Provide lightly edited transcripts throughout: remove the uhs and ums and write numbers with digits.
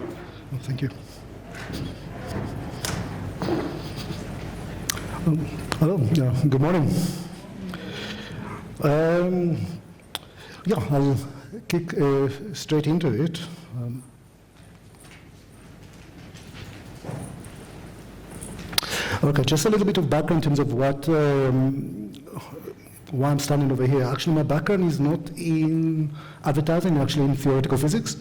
Oh, thank you. Hello, good morning. Yeah, I'll kick straight into it. Okay, just a little bit of background in terms of why I'm standing over here. Actually, my background is not in advertising, actually in theoretical physics.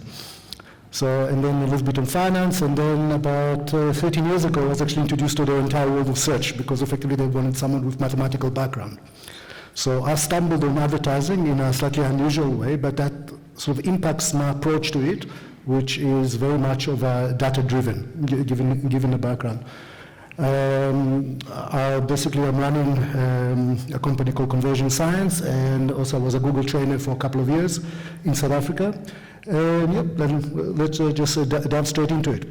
So, and then a little bit in finance, and then about 13 years ago, I was actually introduced to the entire world of search because effectively they wanted someone with mathematical background. So I stumbled on advertising in a slightly unusual way, but that sort of impacts my approach to it, which is very much of a data-driven, given the background. I'm running a company called Conversion Science, and also I was a Google trainer for a couple of years in South Africa. Then let's just dive straight into it.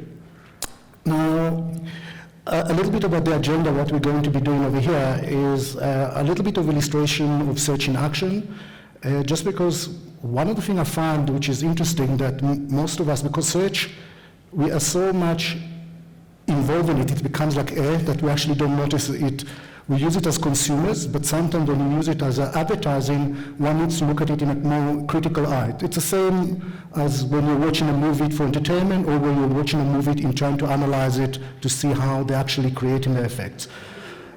Now, a little bit about the agenda. What we're going to be doing over here is a little bit of illustration of search in action, just because one of the things I found which is interesting that most of us, because search, we are so much involved in it, it becomes like air that we actually don't notice it. We use it as consumers, but sometimes when we use it as advertising, one needs to look at it in a more critical eye. It's the same as when you're watching a movie for entertainment, or when you're watching a movie in trying to analyze it to see how they're actually creating the effects.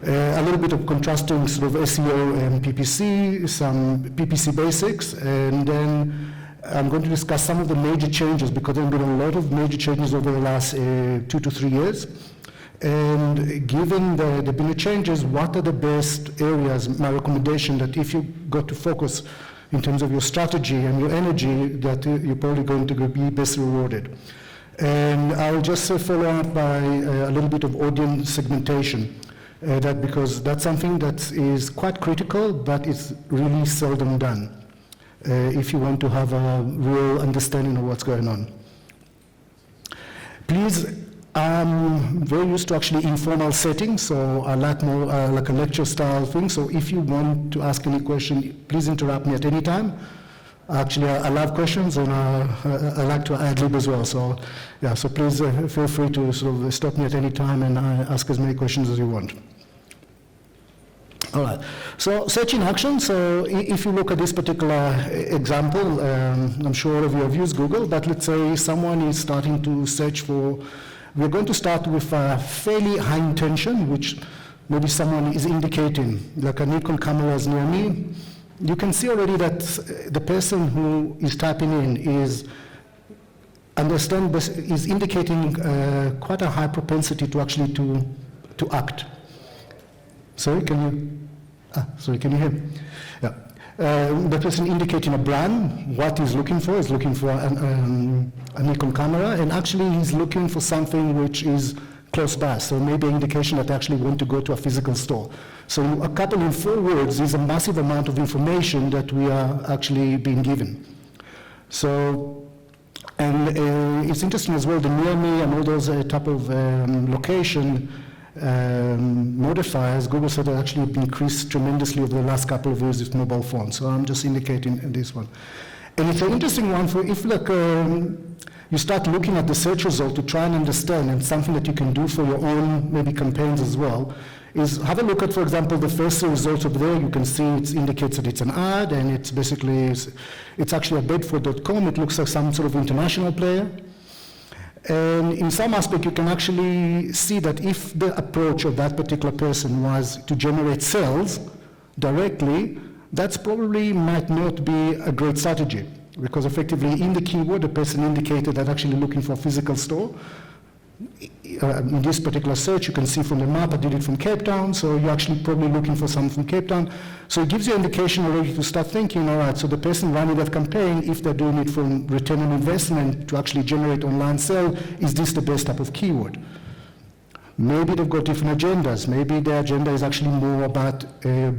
A little bit of contrasting sort of SEO and PPC, some Ppc Basics, and then I'm going to discuss some of the major changes, because there have been a lot of major changes over the last 2 to 3 years. And given there have been changes, what are the best areas, my recommendation, that if you got to focus in terms of your strategy and your energy, that you're probably going to be best rewarded. And I'll just follow up by a little bit of audience segmentation, because that's something that is quite critical, but it's really seldom done. If you want to have a real understanding of what's going on. Please, I'm very used to actually informal settings, so I like more like a lecture style thing. So if you want to ask any question, please interrupt me at any time. Actually, I love questions, and I like to ad-lib as well. So yeah, so please feel free to sort of stop me at any time and ask as many questions as you want. All right, so search in action. So if you look at this particular example, I'm sure all of you have used Google, but let's say someone is starting to search for, we're going to start with a fairly high intention, which maybe someone is indicating, like a Nikon camera is near me. You can see already that the person who is typing in is indicating quite a high propensity to actually to act. Sorry, can you hear me? Yeah. The person indicating a brand, what he's looking for is looking for a Nikon camera, and actually he's looking for something which is close by, so maybe an indication that they actually want to go to a physical store. So a couple in 4 words is a massive amount of information that we are actually being given. So, and it's interesting as well, the near me and all those type of location modifiers, Google said that actually increased tremendously over the last couple of years with mobile phones. So I'm just indicating this one. And it's an interesting one for if like you start looking at the search result to try and understand, and something that you can do for your own maybe campaigns as well, is have a look at, for example, the first result up there. You can see it indicates that it's an ad, and it's basically, it's actually a bedford.com. It looks like some sort of international player. And in some aspect, you can actually see that if the approach of that particular person was to generate sales directly, that's probably might not be a great strategy, because effectively in the keyword, the person indicated that actually looking for a physical store. In this particular search, you can see from the map, I did it from Cape Town, so you're actually probably looking for something from Cape Town. So it gives you an indication already to start thinking, all right, so the person running that campaign, if they're doing it from return on investment to actually generate online sale, is this the best type of keyword? Maybe they've got different agendas. Maybe their agenda is actually more about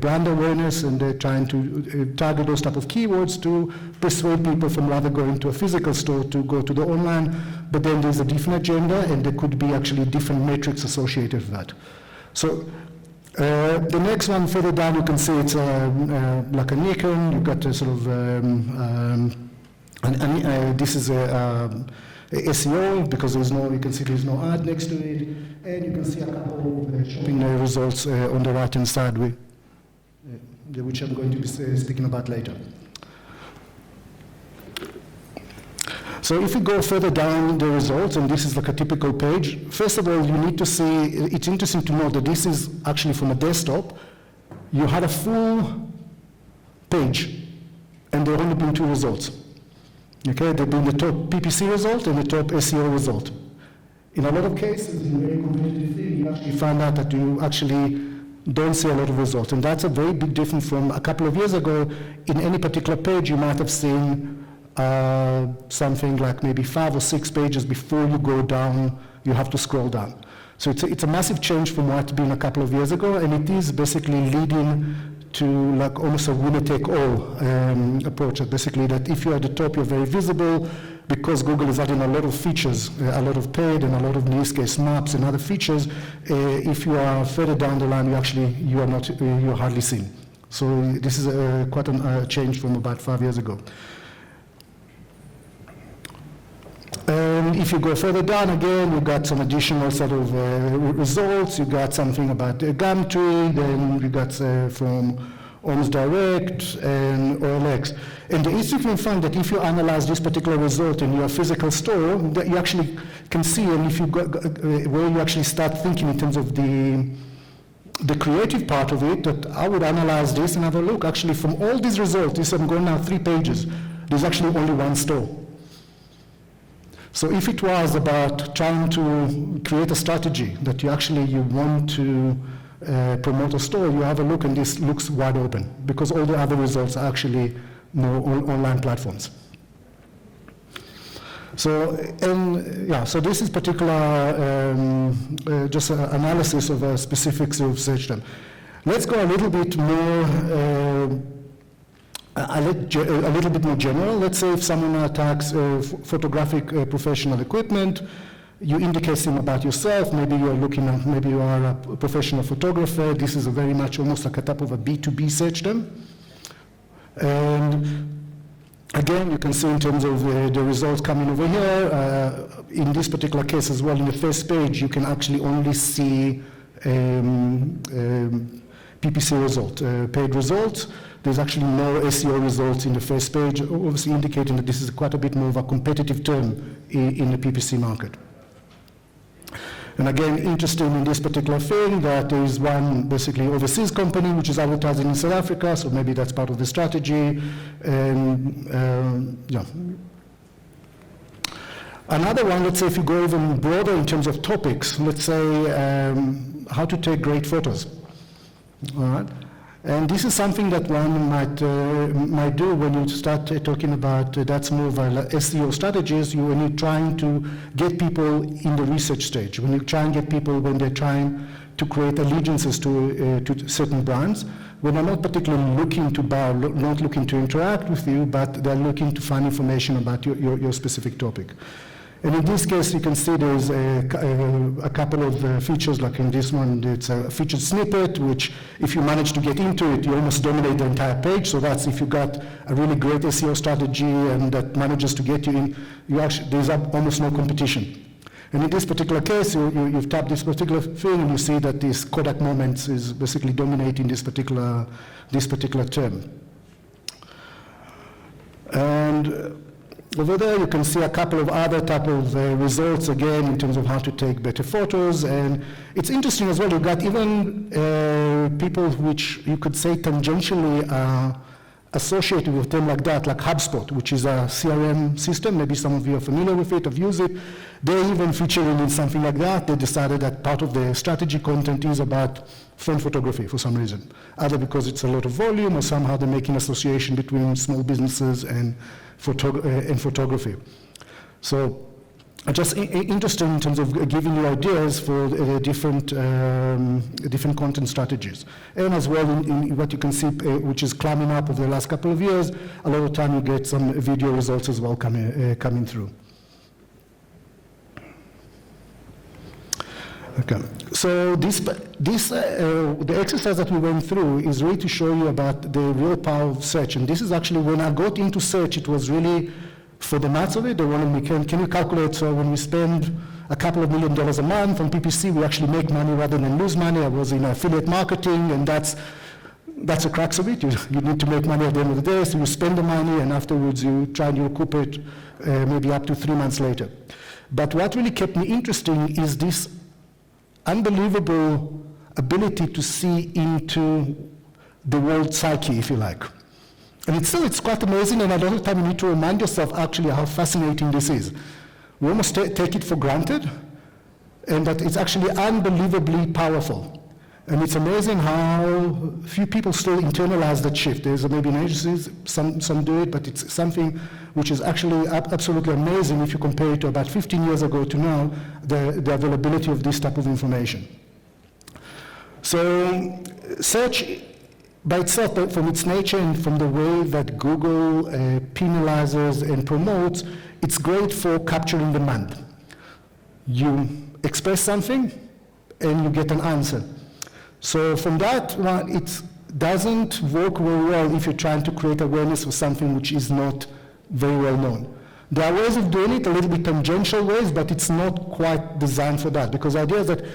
brand awareness, and they're trying to target those type of keywords to persuade people from rather going to a physical store to go to the online. But then there's a different agenda, and there could be actually different metrics associated with that. So the next one further down, you can see it's like a Nikon. You've got a sort of, this is a SEO, because there's no, you can see there's no ad next to it, and you can see a couple of shopping results on the right-hand side, which I'm going to be speaking about later. So if you go further down the results, and this is like a typical page, first of all, you need to see, it's interesting to note that this is actually from a desktop. You had a full page, and there have only been 2 results. Okay, they've been the top PPC result and the top SEO result. In a lot of cases, in very competitive thing, you actually find out that you actually don't see a lot of results. And that's a very big difference from a couple of years ago. In any particular page, you might have seen something like maybe 5 or 6 pages before you go down, you have to scroll down. So it's a massive change from what it's been a couple of years ago, and it is basically leading to like almost a winner-take-all approach. Basically, that if you're at the top, you're very visible, because Google is adding a lot of features, a lot of paid and a lot of, in this case, maps and other features. If you are further down the line, you're hardly seen. So this is quite a change from about 5 years ago. And if you go further down again, you got some additional sort of results. You got something about Gumtree, then you got from Almost Direct and OLX. And the interesting thing that if you analyze this particular result in your physical store, that you actually can see, and if you go, where you actually start thinking in terms of the creative part of it, that I would analyze this and have a look. Actually, from all these results, I'm going now 3 pages, there's actually only 1 store. So if it was about trying to create a strategy that you want to promote a store, you have a look and this looks wide open, because all the other results are actually more online platforms. So, so this is particular just analysis of a specific sort of search term. Let's go a little bit more a little bit more general. Let's say if someone attacks photographic professional equipment, you indicate something about yourself. Maybe you are a professional photographer. This is a very much almost like a type of a B2B search term. And again, you can see in terms of the results coming over here. In this particular case as well, in the first page, you can actually only see PPC result, paid results. There's actually no SEO results in the first page, obviously indicating that this is quite a bit more of a competitive term in the PPC market. And again, interesting in this particular thing that there is one basically overseas company which is advertising in South Africa, so maybe that's part of the strategy. And yeah. Another one, let's say if you go even broader in terms of topics, let's say how to take great photos. All right. And this is something that one might do when you start talking about that's more of a SEO strategies. When you're trying to get people in the research stage, when you try and get people when they're trying to create allegiances to certain brands, when they're not particularly looking to buy, not looking to interact with you, but they're looking to find information about your specific topic. And in this case, you can see there's a couple of features, like in this one, it's a featured snippet, which if you manage to get into it, you almost dominate the entire page. So that's if you got a really great SEO strategy and that manages to get you in, there's almost no competition. And in this particular case, you've tapped this particular thing, and you see that this Kodak Moments is basically dominating this particular term. And over there, you can see a couple of other type of results, again, in terms of how to take better photos. And it's interesting as well, you've got even people which you could say tangentially are associated with them like that, like HubSpot, which is a CRM system. Maybe some of you are familiar with it, have used it. They're even featuring in something like that. They decided that part of the strategy content is about phone photography for some reason, either because it's a lot of volume or somehow they're making association between small businesses and photography. So just interesting in terms of giving you ideas for different content strategies. And as well, in what you can see, which is climbing up over the last couple of years, a lot of time you get some video results as well coming through. Okay, so the exercise that we went through is really to show you about the real power of search. And this is actually, when I got into search, it was really for the maths of it. They want to can you calculate, so when we spend a couple of $1 million a month on PPC, we actually make money rather than lose money. I was in affiliate marketing, and that's the crux of it. You need to make money at the end of the day, so you spend the money, and afterwards you try and recoup it maybe up to 3 months later. But what really kept me interesting is this unbelievable ability to see into the world psyche, if you like. And it's quite amazing, and a lot of time you need to remind yourself actually how fascinating this is. We almost take it for granted, and that it's actually unbelievably powerful. And it's amazing how few people still internalize that shift. There's maybe in agencies, some do it, but it's something which is actually absolutely amazing if you compare it to about 15 years ago to now, the availability of this type of information. So search by itself, from its nature and from the way that Google penalizes and promotes, it's great for capturing demand. You express something and you get an answer. So from that one, it doesn't work very well if you're trying to create awareness for something which is not very well known. There are ways of doing it, a little bit tangential ways, but it's not quite designed for that, because the idea is that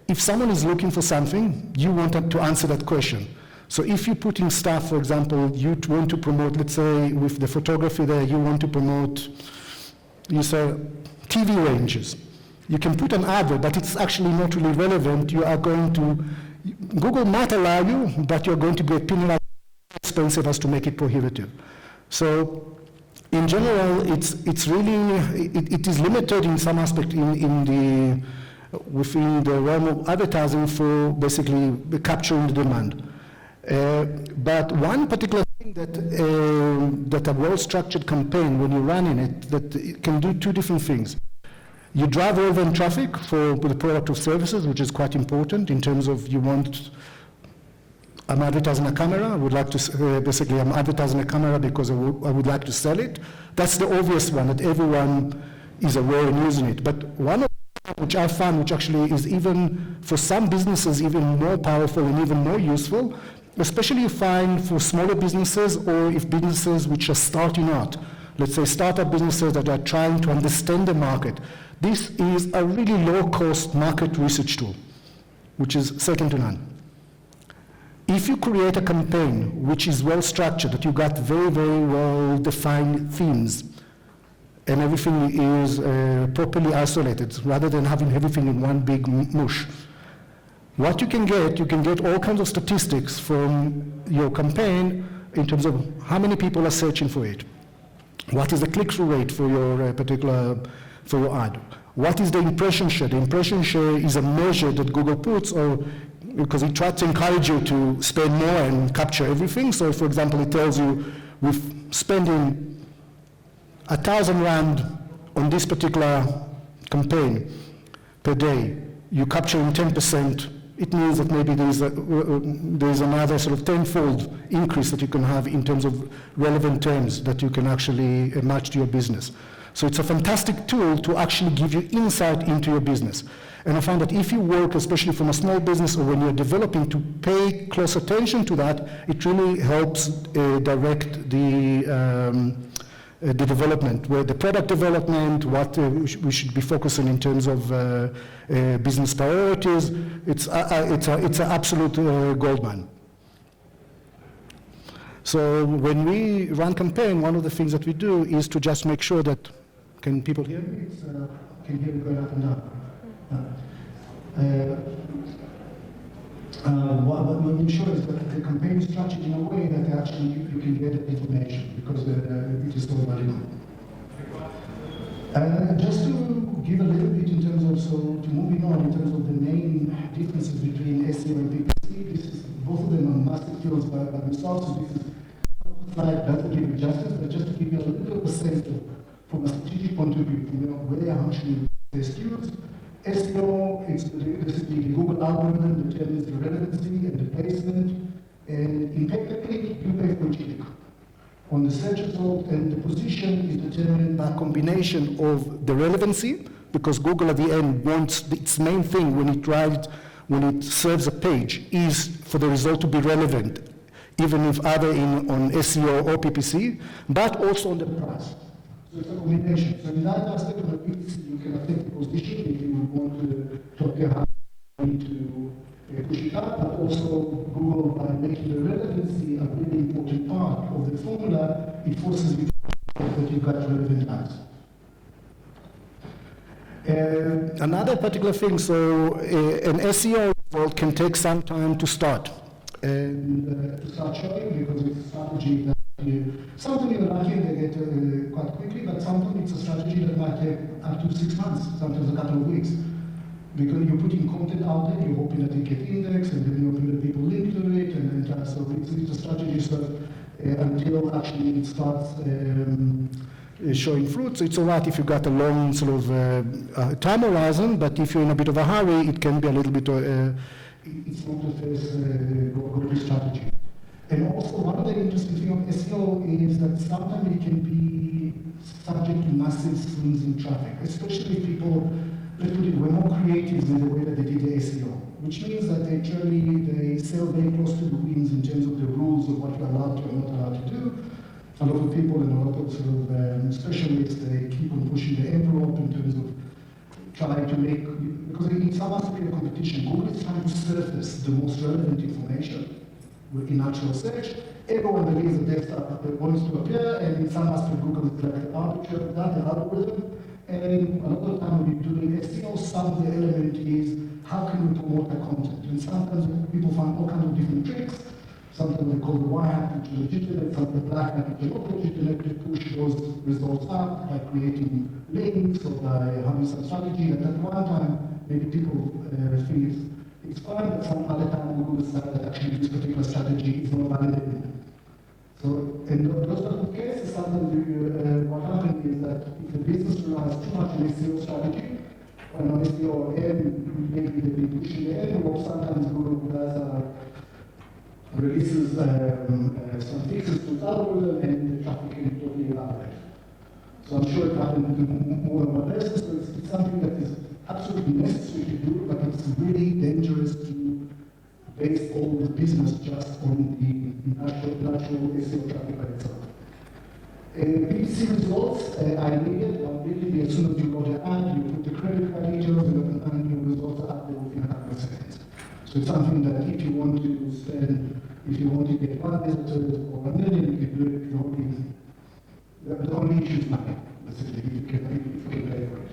if someone is looking for something, you want them to answer that question. So if you're putting stuff, for example, you want to promote, let's say with the photography there, you want to promote, you say, TV ranges. You can put an advert, but it's actually not really relevant. You are going to, Google might allow you, but you're going to get penalized, expensive as to make it prohibitive. So in general, it's really, it is limited in some aspect within the realm of advertising for basically capturing the demand. But one particular thing that a well-structured campaign, when you run in it, that it can do two different things. You drive relevant traffic for the product or services, which is quite important in terms of I'm advertising a camera. I would like to, basically I'm advertising a camera because I would like to sell it. That's the obvious one that everyone is aware and using it. But one of which I found, which actually is even, for some businesses, even more powerful and even more useful, especially you find for smaller businesses or if businesses which are starting out, let's say startup businesses that are trying to understand the market. This is a really low-cost market research tool, which is second to none. If you create a campaign which is well-structured, that you got very, very well-defined themes, and everything is properly isolated, rather than having everything in one big mush, what you can get all kinds of statistics from your campaign in terms of how many people are searching for it. What is the click-through rate for your for your ad? What is the impression share? The impression share is a measure that Google puts, or because it tries to encourage you to spend more and capture everything. So, for example, it tells you with spending 1,000 Rand on this particular campaign per day, you're capturing 10%. It means that maybe there's another sort of tenfold increase that you can have in terms of relevant terms that you can actually match to your business. So it's a fantastic tool to actually give you insight into your business. And I found that if you work, especially from a small business or when you're developing, to pay close attention to that, it really helps direct the development, where the product development, what we should be focusing in terms of business priorities. It's an absolute goldmine. So when we run campaign, one of the things that we do is to just make sure that, can people hear me? Can you hear me going up and down? What we ensure is that the campaign is structured in a way that actually you can get the information, because it is already known. Just to give a little bit in terms of, to moving on, in terms of the main differences between SEO and PPC, both of them are massive fields by themselves, so this is slide doesn't give you justice, but just to give you a little bit of a sense of, from a strategic point of view, where actually the SKUs. SEO is the Google algorithm that determines the relevancy and the placement, and effectively you pay for each click. On the search result, and the position is determined by a combination of the relevancy, because Google at the end wants its main thing when it serves a page is for the result to be relevant, even if either on SEO or PPC, but also on the price. So it's a combination. So in that aspect of the Ppc, you can affect the position if you want to appear high, you need to push it up, but also Google, by making the relevancy a really important part of the formula, it forces you to that you've got relevant ads. Another particular thing, so an SEO result can take some time to start. And to start showing, because it's a strategy that sometimes you're lucky and they get quite quickly, but sometimes it's a strategy that might take up to 6 months, sometimes a couple of weeks. Because you're putting content out there, you're hoping that it gets indexed, and then you're hoping that people link to it, and then so it's a strategy until actually it starts showing fruit. So it's all right if you've got a long sort of time horizon, but if you're in a bit of a hurry, it can be a little bit, it's not the first go-to strategy. And also, one of the interesting things of SEO is that sometimes it can be subject to massive swings in traffic, especially if people, let's put it, were more creative in the way that they did the SEO, which means that they sail very close to the winds in terms of the rules of what you're allowed to and not allowed to do. A lot of people and a lot of sort of specialists, they keep on pushing the envelope in terms of trying to make, because in some aspect of competition, Google is trying to surface the most relevant information in natural search. Everyone believes that desktop wants to appear, and in some aspect, Google is like the arbiter of that, the algorithm. And a lot of time when you're doing SEO, some of the element is how can we promote the content? And sometimes people find all kinds of different tricks. Sometimes they call the white hat, which is legitimate, sometimes the black hat, which is not legitimate, to push those results up by creating links or by having some strategy. And at one time, maybe people think it's fine, but some other time Google decided that actually this particular strategy is not validated. So, in those type of cases, sometimes what happens is that if the business relies too much on SEO strategy, when on SEO maybe they've been pushing the envelope, sometimes Google does releases some fixes to its algorithm and the traffic can totally evaporate. So I'm sure it happened more than one person, so it's something that is absolutely necessary to do, but it's really dangerous to base all the business just on the natural SEO traffic by itself. Ppc results are immediate, really as soon as you load the ad, you put the credit card details, and your results are up there within a couple of seconds. So it's something that if you want to get 1 visitor or 1 million, you can do it. The only issue is money, basically, if you can pay for it.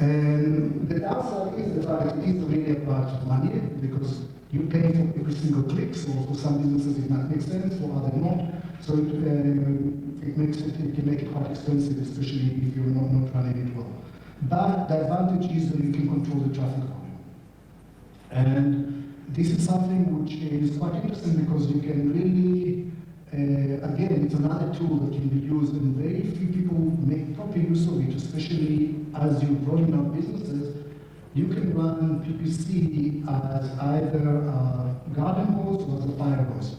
And the downside is the fact that it is really about money, because you pay for every single click, so for some businesses it might make sense, for others not. So it can make it quite expensive, especially if you're not running it well. But the advantage is that you can control the traffic volume. And this is something which is quite interesting because you can really, again, it's another tool that can be used, and very few people make proper use of it, especially as you're rolling out businesses. You can run Ppc as either a garden hose or as a fire hose.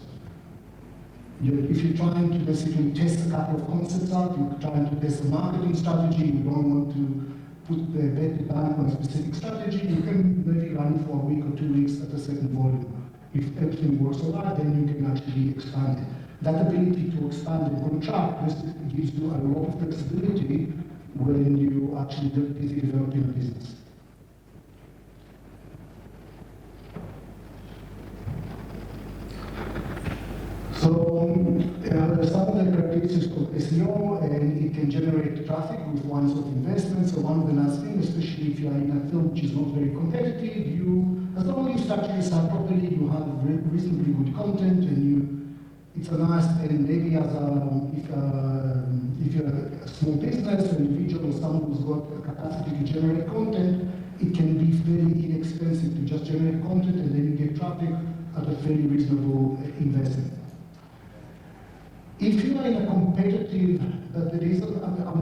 If you're trying to basically test a couple of concepts out, you're trying to test a marketing strategy, you don't want to put the bet down on a specific strategy, you can maybe run it for a week or 2 weeks at a certain volume. If everything works all right, then you can actually expand it. That ability to expand and contract gives you a lot of flexibility when you actually developing a business. So some of the characteristics of SEO, and it can generate traffic with one sort of investment. So one of the nice things, especially if you are in a field which is not very competitive, as long as you structure your site properly, you have reasonably good content, and it's a nice, and maybe as if you're a small business, an individual, or someone who's got a capacity to generate content, it can be fairly inexpensive to just generate content, and then you get traffic at a fairly reasonable investment. If you are in a competitive, there is a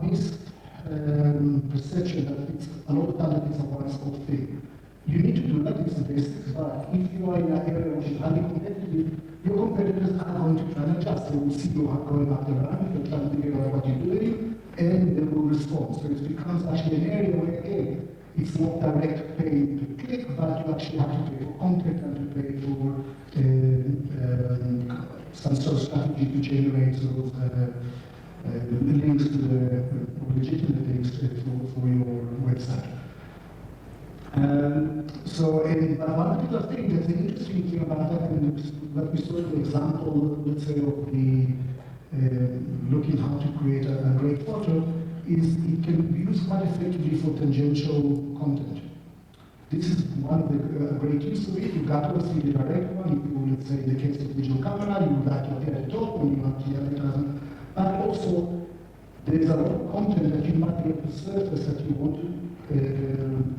misperception that it's a lot of time that it's a one-stop thing. You need to do that, it's the basics, but if you are in an area which is highly competitive, your competitors are going to try and adjust. They will see you going up the run, they'll try to figure out what you're doing, and they will respond. So it becomes actually an area where, again, it's not direct pay per click, but you actually have to pay for content and to pay for some sort of strategy to generate sort of links to the legitimate links for your website. But one particular thing that's an interesting thing about that, and that we saw an example, let's say, of the looking how to create a great photo, is it can be used quite effectively for tangential content. This is one of the great use of it. You've got obviously the direct one. If you, let's say, in the case of digital camera, you would like to appear at the top when you want the advertisement. But also, there is a lot of content that you might be able to surface that you want to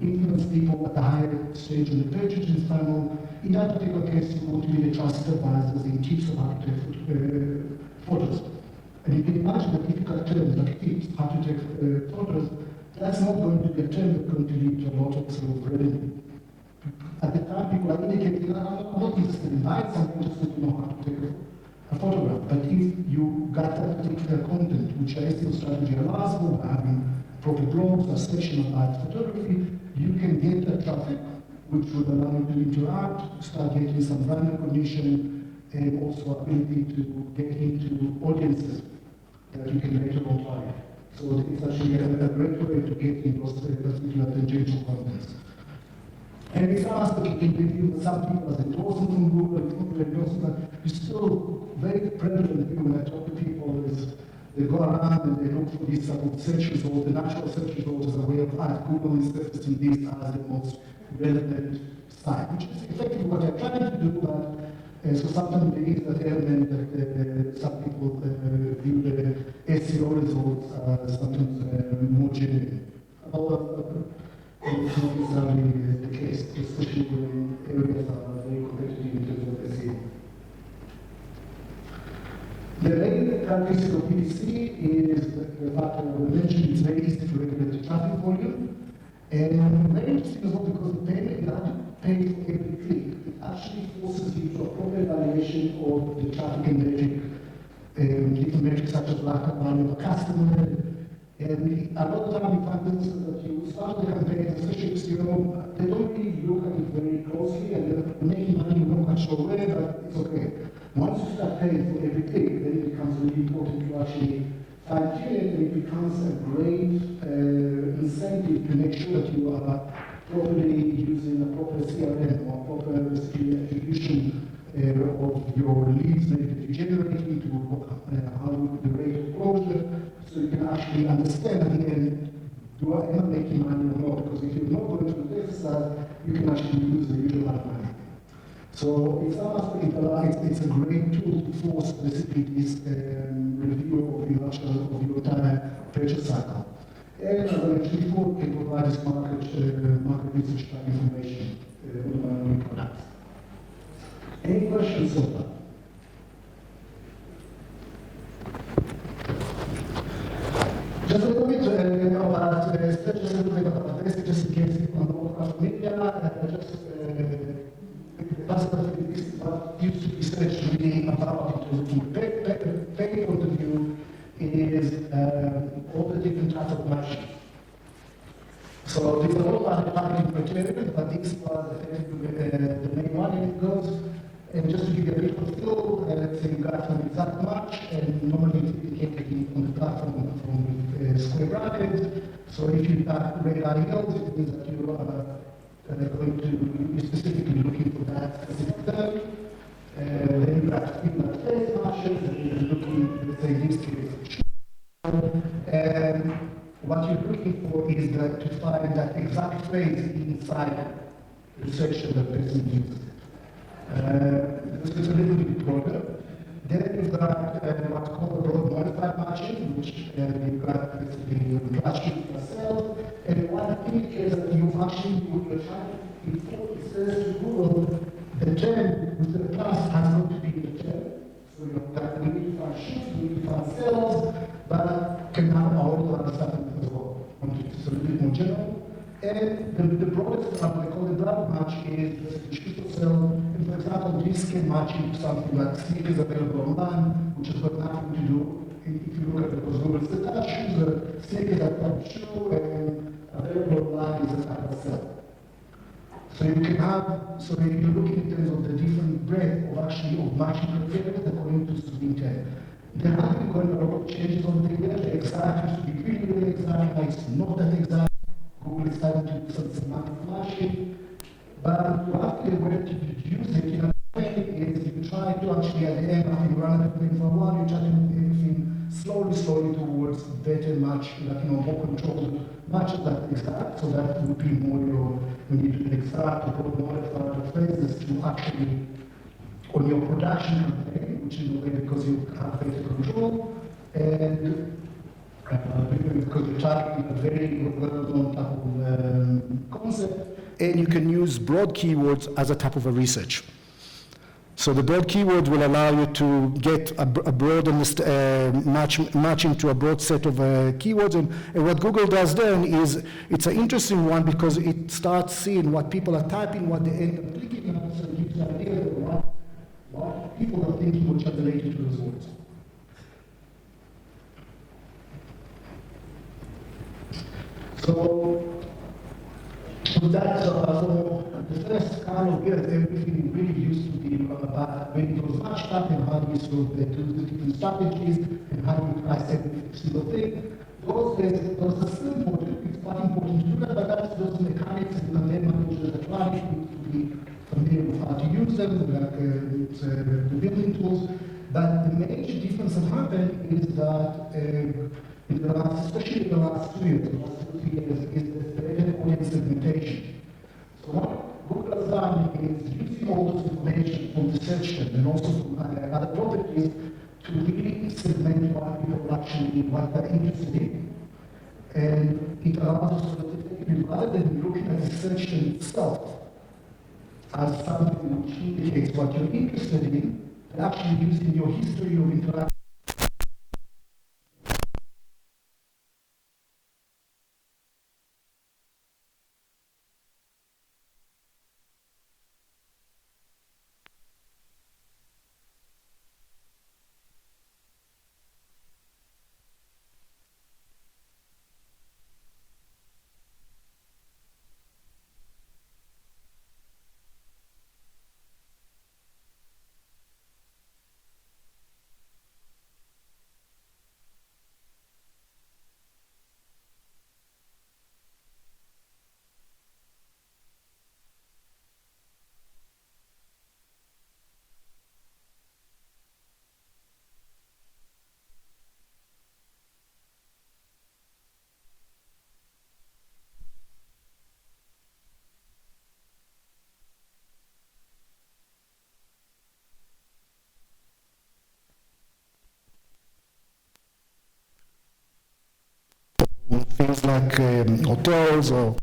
influence people at the higher stage in the purchasing funnel. In that particular case, you want to be the trusted advisors in tips of how to take photos. And you can imagine that difficult terms like tips, how to take photos, that's not going to be a term that's going to lead to a lot of sort of revenue. At the time, people are indicating, I'm not interested in buying something, just to know how to take a photograph. But if you got that particular content, which a Seo strategy allows for, having proper blogs, a section about photography, you can get that traffic, which would allow you to interact, start getting some brand recognition, and also ability to get into audiences that you can later on target. So it's actually a great way to get into those particular tangential contents. And it's not that you can review some people as endorsement from Google, endorsement, it's still very prevalent when I talk to people is they go around and they look for these sort of search results, the natural search results as a way of Google is surfacing these as the most relevant site, which is effectively what they're trying to do, but so sometimes there is that element that some people view the SEO results as sometimes more genuine. It's not necessarily the case, especially when areas are very competitive in terms of SEO. The main characteristic of Ppc is the fact that we mentioned it's very easy to regulate the traffic volume. And very interesting as well because the payment, you have to pay for every click. It actually forces you to a proper evaluation of the traffic and metric, different metrics such as lifetime value of a customer. And a lot of time you find businesses that you start the campaign, especially if they don't really look at it very closely and they're making money, you're not quite sure where, but it's okay. Once you start paying for every click, then it becomes really important to actually fine-tune it, and it becomes a great incentive to make sure that you are properly using a proper CRM or proper attribution of your leads that you're generating to how the rate of closure, so you can actually understand at the end, am I making money or not? Because if you're not going through this exercise, you can actually lose a huge amount of money. So it's a great tool to force basically this review of your entire purchase cycle. And as I mentioned before, it can provide this market research type information on new products. Any questions so far? Just a little bit about just a little bit about this, just in case people don't know media, that's what used to be research really about from a pay point of view is all the different types of matching. So there's a lot of other targeting criteria, but this was the main one, and it goes, and just to give you a bit of feel, let's say you got an exact match, and normally it's indicated on the platform from square brackets. So if you got red Ariel, it means that you are going to be specifically looking for that specific term. Then you got people at face matches, and you're looking, let's say in this case, and what you're looking for is to find that exact phrase inside the section that the person uses. This is a little bit broader. Then you've got what's called broad modified matching, which you've got basically matching yourself. And what indicates that you're trying to, before it says to Google, the term with the plus has got to be the term. So you've got, we need to find shifts, we need to find cells, but can have all the other stuff as well. It's a little bit more general. And the broadest one, they call the broad match, is the shoot or sell. And for example, this can match into something like sneakers available online, which has got nothing to do. If you look at the Google says that shoes are sneakers that type of shoe, and available online is a type of sell. So you can have, so you're looking in terms of the different breadth of actually of matching criteria according to the intent. There have been going a lot of changes over the years. The exact used to be really, really exact. Now it's not that exact. Google is starting to do some semantic flashing. But you have to be aware to reduce it in a way is you try to actually at the end, after you run everything for a while, you try to move everything slowly towards better match, like more controlled matches that exact. So that would be more your, when you do the exact, you put more of phrases to actually on your production campaign, which in a way because you have better control, and because you're targeting a very well-known type of concept, and you can use broad keywords as a type of a research. So the broad keywords will allow you to get a broad matching to a broad set of keywords. And what Google does then is, it's an interesting one because it starts seeing what people are typing, what they end up clicking on, so it gives you an idea of what people are thinking which are related to those words. So that's the first kind of years, everything really used to be about when it was much tougher and how do you sort of do the different strategies and how do you price every single thing. Those are still important. It's quite important to do that, but that's those mechanics and content managers that run it need to be familiar with how to use them, like the building tools. But the major difference that happened is that in the last, especially in the last 2 years, the last 2 years, is the better audience segmentation. So what Google has done is using all this information from the search term and also from other properties to really segment what people actually, what they're interested in. And it allows us to, rather than looking at the search term itself as something which indicates what you're interested in, but actually using your history of interaction. Things like hotels or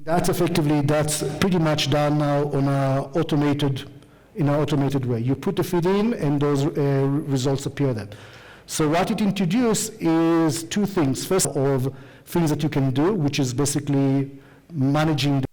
That's pretty much done now in an automated way. You put the feed in, and those results appear then. So what it introduced is two things. First, of things that you can do, which is basically managing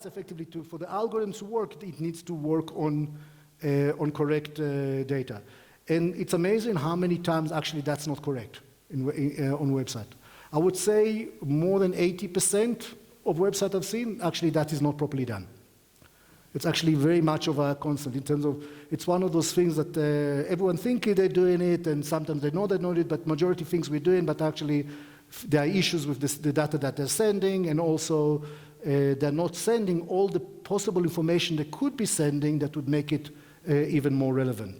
effectively, for the algorithms to work, it needs to work on correct data. And it's amazing how many times actually that's not correct on website. I would say more than 80% of websites I've seen, actually that is not properly done. It's actually very much of a constant in terms of, it's one of those things that everyone thinks they're doing it, and sometimes they know they're not it, but majority things we're doing, but actually there are issues with the data that they're sending, and also they're not sending all the possible information they could be sending that would make it even more relevant.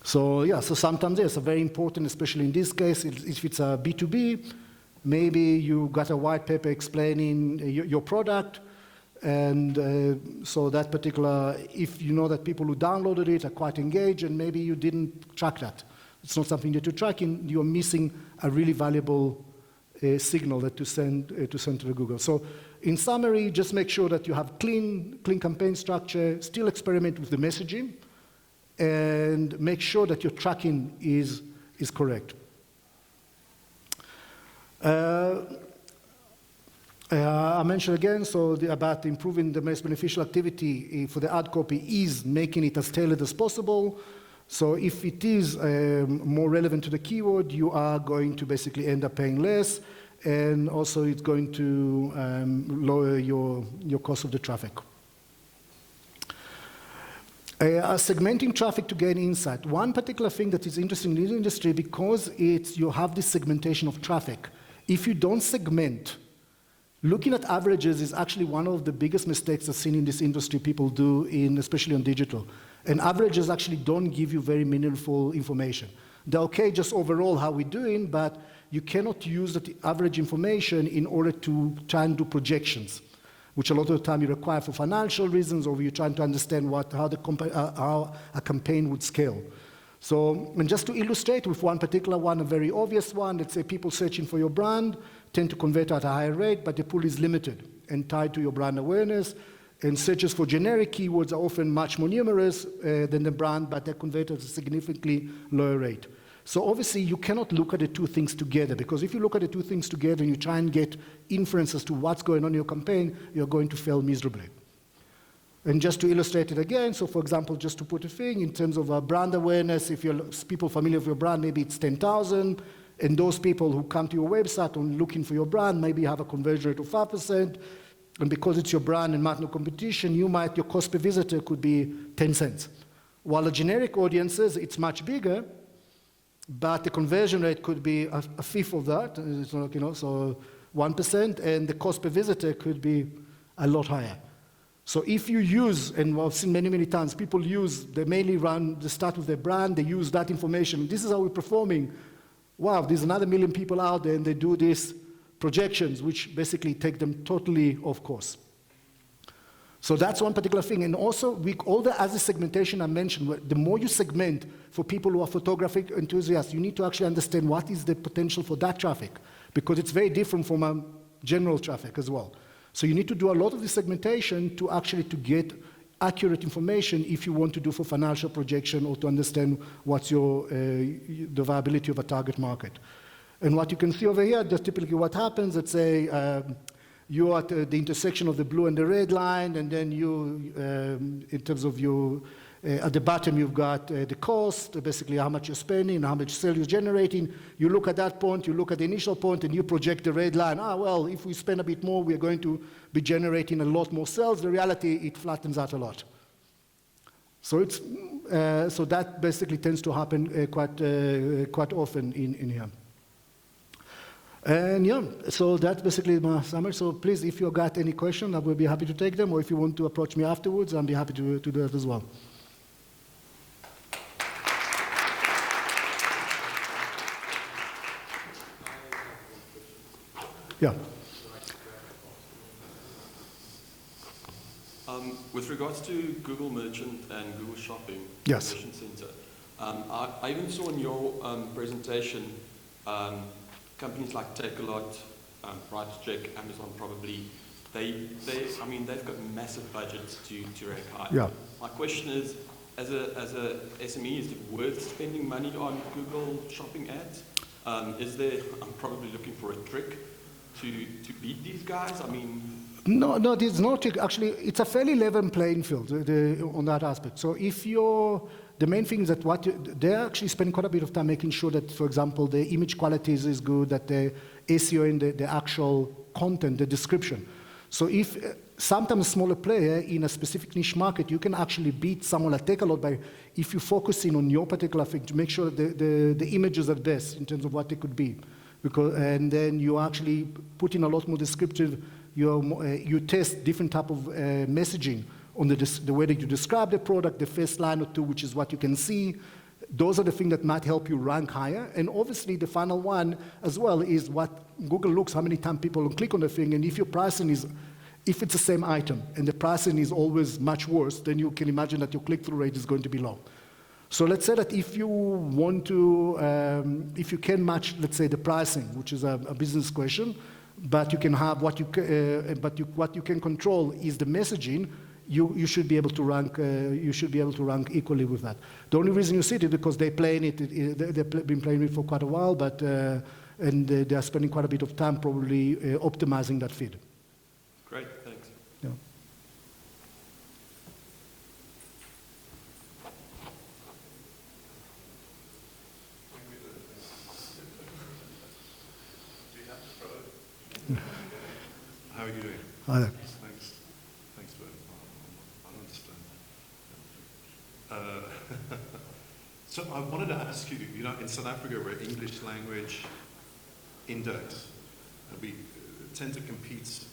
So yeah, so sometimes it's very important, especially in this case, if it's a B2B, maybe you got a white paper explaining your product, and so that particular, if you know that people who downloaded it are quite engaged, and maybe you didn't track that. It's not something that you're tracking, you're missing a really valuable signal that to send to the Google. So in summary, just make sure that you have clean campaign structure, still experiment with the messaging, and make sure that your tracking is correct. I mentioned again, so about improving the most beneficial activity for the ad copy is making it as tailored as possible. So if it is more relevant to the keyword, you are going to basically end up paying less, and also it's going to lower your cost of the traffic. Segmenting traffic to gain insight. One particular thing that is interesting in this industry, because you have this segmentation of traffic. If you don't segment, looking at averages is actually one of the biggest mistakes I've seen in this industry people do, especially on digital. And averages actually don't give you very meaningful information. They're okay just overall how we're doing, but you cannot use the average information in order to try and do projections, which a lot of the time you require for financial reasons, or you're trying to understand how a campaign would scale. So, and just to illustrate with one particular one, a very obvious one, let's say people searching for your brand tend to convert at a higher rate, but the pool is limited and tied to your brand awareness. And searches for generic keywords are often much more numerous than the brand, but they're converted at a significantly lower rate. So obviously you cannot look at the two things together, because if you look at the two things together and you try and get inferences to what's going on in your campaign, you're going to fail miserably. And just to illustrate it again, so for example, just to put a thing in terms of brand awareness, if you're people familiar with your brand, maybe it's 10,000, and those people who come to your website and looking for your brand maybe have a conversion rate of 5%, and because it's your brand and not no competition, your cost per visitor could be 10 cents. While the generic audiences, it's much bigger, but the conversion rate could be a fifth of that, so 1%, and the cost per visitor could be a lot higher. So if you use, and I've seen many times, people they mainly start with their brand, they use that information. This is how we're performing. Wow, there's another 1 million people out there, and they do these projections, which basically take them totally off course. So that's one particular thing. And also, all the other segmentation I mentioned, the more you segment for people who are photographic enthusiasts, you need to actually understand what is the potential for that traffic, because it's very different from a general traffic as well. So you need to do a lot of the segmentation to get accurate information if you want to do for financial projection or to understand what's the viability of a target market. And what you can see over here, just typically what happens, let's say you're at the intersection of the blue and the red line, and then in terms of at the bottom you've got the cost, basically how much you're spending and how much sales you're generating. You look at that point, you look at the initial point, and you project the red line. Well, if we spend a bit more, we're going to be generating a lot more sales. The reality, it flattens out a lot. So so that basically tends to happen quite often in here. And yeah, so that's basically my summary. So please, if you got any question, I will be happy to take them, or if you want to approach me afterwards, I'll be happy to do that as well. Yeah. With regards to Google Merchant and Google Shopping, yes. Merchant Center, I even saw in your presentation companies like Takealot, PriceCheck, Amazon probably, they've got massive budgets to rank high. Yeah. My question is, as a SME, is it worth spending money on Google Shopping ads? I'm probably looking for a trick. to beat these guys? I mean, no, it's not. Actually, it's a fairly level playing field on that aspect. So if the main thing is that they actually spend quite a bit of time making sure that, for example, the image quality is good, that the SEO in the actual content, the description. So if sometimes a smaller player in a specific niche market, you can actually beat someone like Takealot by, if you're focusing on your particular thing, to make sure that the images are best in terms of what they could be. And then you actually put in a lot more descriptive, you test different type of messaging on the way that you describe the product, the first line or two, which is what you can see. Those are the things that might help you rank higher. And obviously the final one as well is what Google looks, how many times people click on the thing, and if your pricing is, if it's the same item and the pricing is always much worse, then you can imagine that your click-through rate is going to be low. So let's say that if you want to, if you can match, let's say, the pricing, which is a business question, but you can have what you can control is the messaging. You should be able to rank. You should be able to rank equally with that. The only reason you see it is because they play in it. They've been playing it for quite a while, but and they are spending quite a bit of time probably optimizing that feed. Great, thanks. Yeah. How are you doing? Hi there. Thanks for I understand. So I wanted to ask you, in South Africa we're English language index. We tend to compete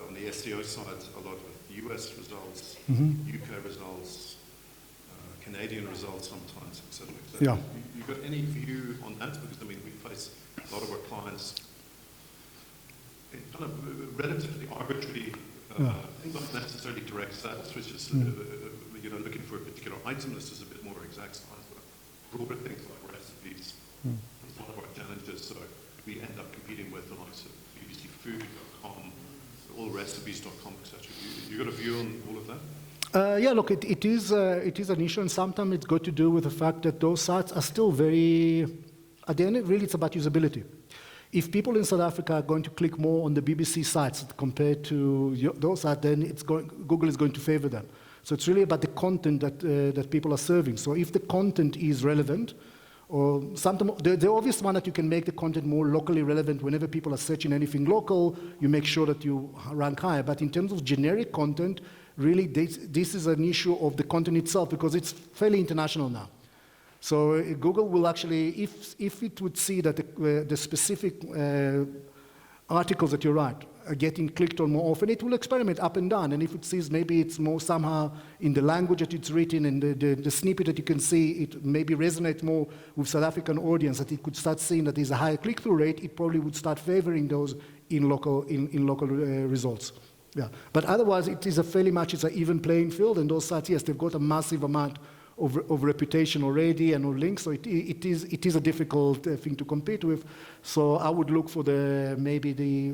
on the SEO side a lot with US results, UK results, Canadian results sometimes, etc. Yeah. You got any view on that? Because I mean, we face a lot of our clients in kind of relatively arbitrary, not necessarily direct sales, which is looking for a particular item. This is a bit more exact science, but broader things like recipes. It's one of our challenges. So we end up competing with the likes of bbcfood.com, allrecipes.com, etc. You got a view on all of that? Yeah, look, it is an issue, and sometimes it's got to do with the fact that those sites are still very, at the end, really it's about usability. If people in South Africa are going to click more on the BBC sites compared to those sites, then Google is going to favor them. So it's really about the content that people are serving. So if the content is relevant, or sometimes the obvious one that you can make the content more locally relevant whenever people are searching anything local, you make sure that you rank higher. But in terms of generic content, really this is an issue of the content itself because it's fairly international now. So Google will actually, if it would see that the specific articles that you write are getting clicked on more often, it will experiment up and down. And if it sees maybe it's more somehow in the language that it's written and the snippet that you can see, it maybe resonates more with South African audience, that it could start seeing that there's a higher click-through rate, it probably would start favoring those in local results. Yeah. But otherwise, it is a fairly much, it's an even playing field, and those sites, yes, they've got a massive amount of reputation already and of links, so it is a difficult thing to compete with. So I would look for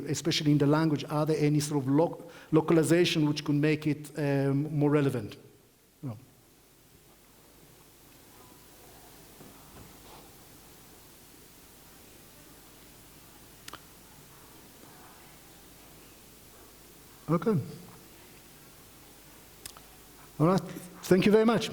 especially in the language, are there any sort of localization which could make it more relevant? No. Okay. All right. Thank you very much.